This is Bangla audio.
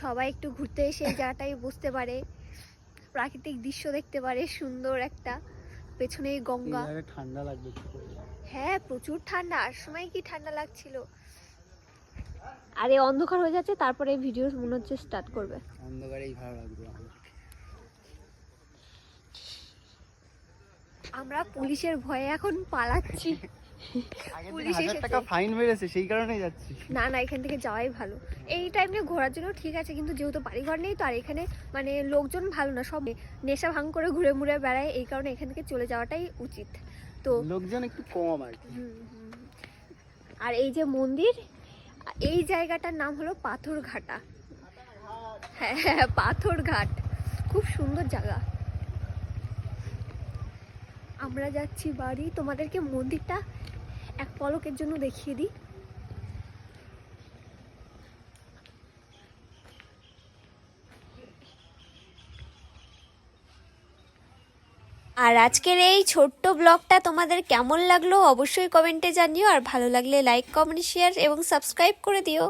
সবাই একটু ঘুরতে এসে এই জায়গাটাই বুঝতে পারে, প্রাকৃতিক দৃশ্য দেখতে পারে সুন্দর একটা, পেছনে গঙ্গা। ঠান্ডা লাগবে। হ্যাঁ প্রচুর ঠান্ডা, আর সময় কি ঠান্ডা লাগছিল। আরে অন্ধকার হয়ে যাচ্ছে, তারপরে ভিডিও মনে হচ্ছে স্টার্ট করবে। অন্ধকারেই ভালো লাগবে। আমরা পুলিশের ভয়ে এখন পালাচ্ছি। পুলিশ 1000 এসেছে। টাকা ফাইন মেরেছে, সেই কারণেই যাচ্ছি। না না, এখান থেকে যাওয়াই ভালো। এই টাইমে ঘোরার জন্য ঠিক আছে, কিন্তু যেহেতু বাড়িঘর নেই তো, আর এখানে মানে লোকজন ভালো না, সব নেশা ভাঙ করে ঘুরে মুড়ে বেড়ায়, এই কারণে এখান থেকে চলে যাওয়াটাই উচিত। তো লোকজন একটু কম আর কি। আর এই যে মন্দির, এই জায়গাটার নাম হলো পাথরঘাটা। হ্যাঁ হ্যাঁ, পাথরঘাট, খুব সুন্দর জায়গা। আমরা যাচ্ছি বাড়ি, তোমাদেরকে মন্দিরটা এক পলকের জন্য দেখিয়ে দিই। আর আজকের এই ছোট্ট ব্লগটা তোমাদের কেমন লাগলো অবশ্যই কমেন্টে জানিও, আর ভালো লাগলে লাইক কমেন্ট শেয়ার এবং সাবস্ক্রাইব করে দিও।